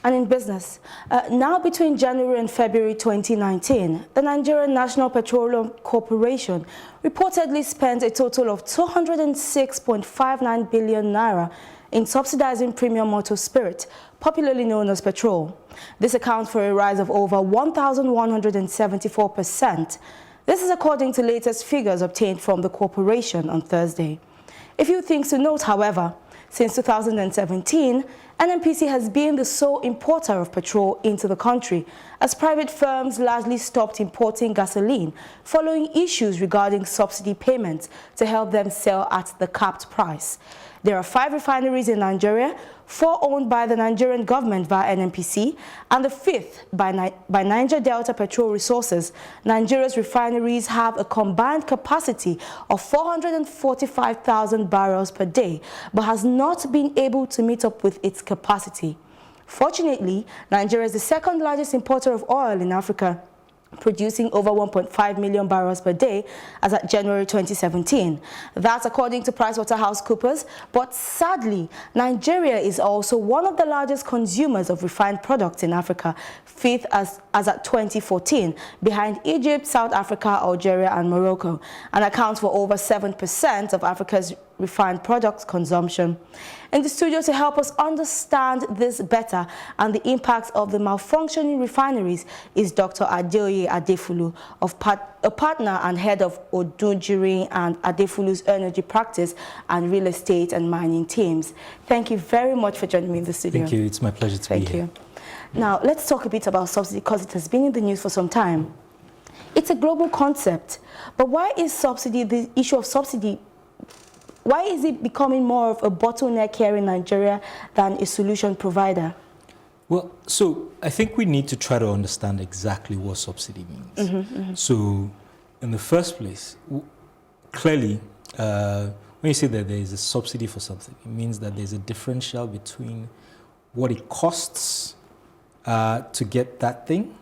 And in business, now between January and February 2019, the Nigerian National Petroleum Corporation reportedly spent a total of 206.59 billion naira in subsidizing premium motor spirit, popularly known as petrol. This accounts for a rise of over 1,174%. This is according to latest figures obtained from the corporation on Thursday. A few things to note, however. Since 2017, NNPC has been the sole importer of petrol into the country, as private firms largely stopped importing gasoline following issues regarding subsidy payments to help them sell at the capped price. There are 5 refineries in Nigeria, 4 owned by the Nigerian government via NNPC, and the 5th by Niger Delta Petrol Resources. Nigeria's refineries have a combined capacity of 445,000 barrels per day, but has not been able to meet up with its capacity. Fortunately, Nigeria is the second largest importer of oil in Africa, producing over 1.5 million barrels per day as at January 2017. That's according to PricewaterhouseCoopers, but sadly, Nigeria is also one of the largest consumers of refined products in Africa, 5th as at 2014, behind Egypt, South Africa, Algeria and Morocco, and accounts for over 7% of Africa's refined products consumption. In the studio to help us understand this better and the impacts of the malfunctioning refineries is Dr. Adeoye Adefulu, a partner and head of Odunjiri and Adefulu's energy practice and real estate and mining teams. Thank you very much for joining me in the studio. Thank you. It's my pleasure to be here. Thank you. Now, let's talk a bit about subsidy because it has been in the news for some time. It's a global concept, but why is subsidy, the issue of subsidy, why is it becoming more of a bottleneck here in Nigeria than a solution provider? Well, so I think we need to try to understand exactly what subsidy means. So in the first place, clearly, when you say that there is a subsidy for something, it means that there's a differential between what it costs to get that thing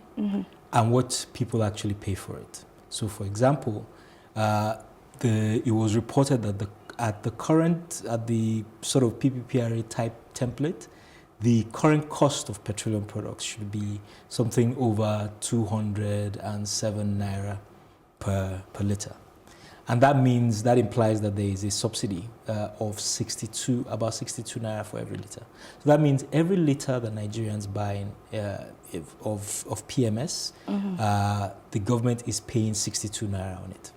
and what people actually pay for it. So for example, it was reported that at the sort of PPPRA type template, the current cost of petroleum products should be something over 207 naira per liter. And that implies that there is a subsidy of about 62 naira for every liter. So that means every liter that Nigerians buy of PMS, the government is paying 62 naira on it.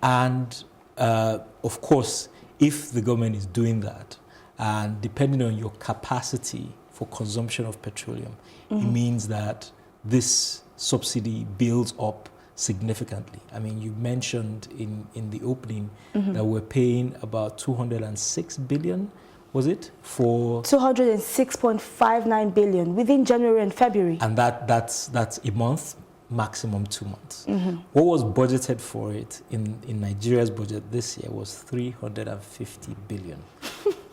And of course, if the government is doing that, and depending on your capacity for consumption of petroleum, it means that this subsidy builds up significantly. I mean, you mentioned in the opening that we're paying about 206 billion, was it? For 206.59 billion within January and February. And that's a month, maximum 2 months. What was budgeted for it in Nigeria's budget this year was 350 billion.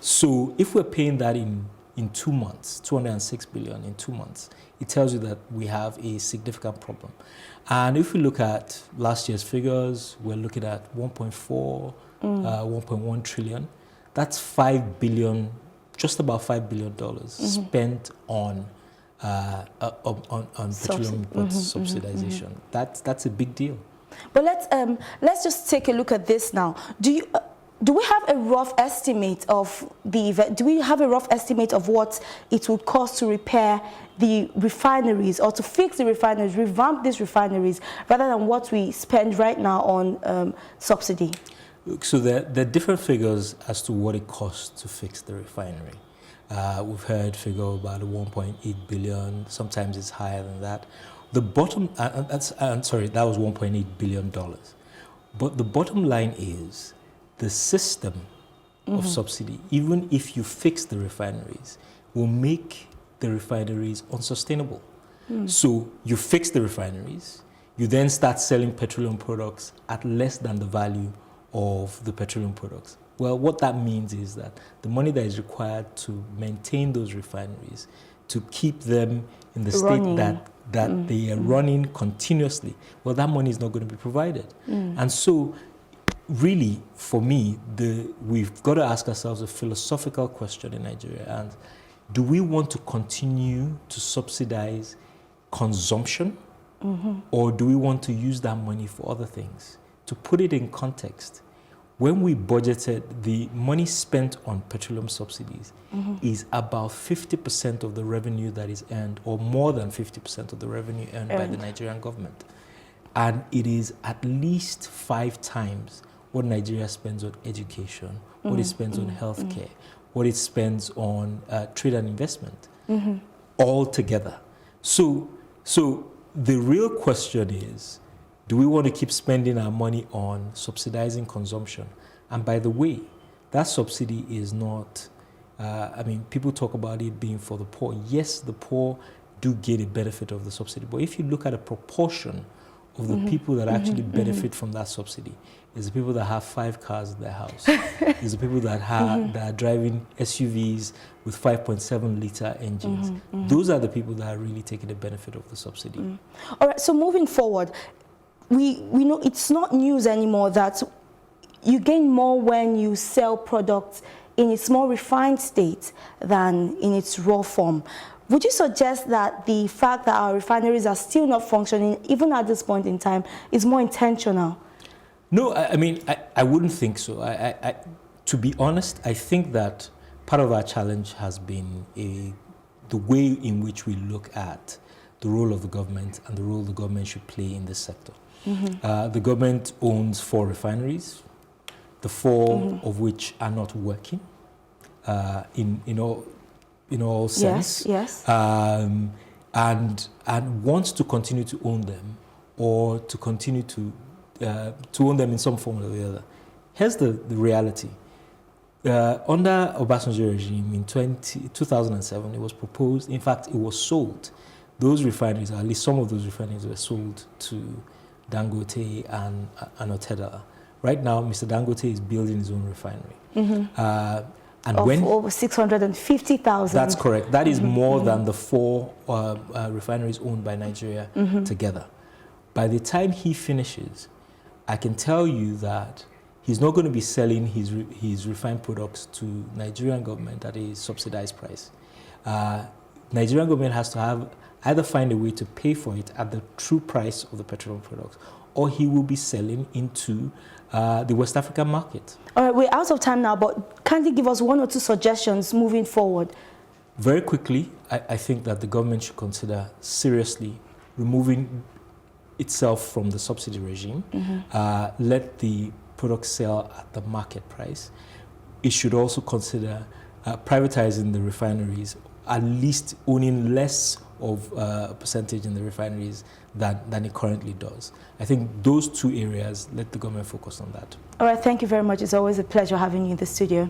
So if we're paying that in 2 months, 206 billion in 2 months, it tells you that we have a significant problem. And if we look at last year's figures, we're looking at 1.4, 1.1 trillion. That's 5 billion, just about $5 billion spent on petroleum subsidization. That's a big deal. But let's just take a look at this now. Do we have a rough estimate of the event? Do we have a rough estimate of what it would cost to repair the refineries or to fix the refineries, revamp these refineries, rather than what we spend right now on subsidy? So there are different figures as to what it costs to fix the refinery. We've heard figure about 1.8 billion. Sometimes it's higher than that. The bottom, that was $1.8 billion. But the bottom line is the system of subsidy, even if you fix the refineries, will make the refineries unsustainable. So you fix the refineries, you then start selling petroleum products at less than the value of the petroleum products. Well, what that means is that the money that is required to maintain those refineries, to keep them in the state that they are running continuously, well, that money is not going to be provided. And so, really, for me, we've got to ask ourselves a philosophical question in Nigeria, and do we want to continue to subsidize consumption, or do we want to use that money for other things? To put it in context, when we budgeted, the money spent on petroleum subsidies is about 50% of the revenue that is earned, or more than 50% of the revenue earned by the Nigerian government. And it is at least 5 times what Nigeria spends on education, what it spends on healthcare, what it spends on trade and investment, all together. So the real question is, do we want to keep spending our money on subsidizing consumption? And by the way, that subsidy is not, I mean, people talk about it being for the poor. Yes, the poor do get a benefit of the subsidy. But if you look at a proportion of the people that actually benefit from that subsidy, it's the people that have 5 cars in their house. It's the people that are driving SUVs with 5.7 liter engines. Those are the people that are really taking the benefit of the subsidy. All right, so moving forward, we know it's not news anymore that you gain more when you sell products in its more refined state than in its raw form. Would you suggest that the fact that our refineries are still not functioning, even at this point in time, is more intentional? No, I mean, I wouldn't think so. To be honest, I think that part of our challenge has been the way in which we look at the role of the government and the role the government should play in this sector. The government owns 4 refineries, the 4 of which are not working in all sense. Yes. And wants to continue to own them, or to continue to own them in some form or the other. Here's the reality. Under Obasanjo regime in 2007, it was proposed, in fact, it was sold. Those refineries, or at least some of those refineries, were sold to Dangote and Otedala. Right now, Mr. Dangote is building his own refinery. And of over 650,000. That's correct. That is more than the 4 refineries owned by Nigeria together. By the time he finishes, I can tell you that he's not going to be selling his refined products to Nigerian government at a subsidized price. Nigerian government has to either find a way to pay for it at the true price of the petroleum products, or he will be selling into the West African market. All right, we're out of time now, but kindly give us 1 or 2 suggestions moving forward. Very quickly, I think that the government should consider seriously removing itself from the subsidy regime. Let the product sell at the market price. It should also consider privatizing the refineries, at least owning less of a percentage in the refineries than it currently does. I think those 2 areas, let the government focus on that. All right, thank you very much. It's always a pleasure having you in the studio.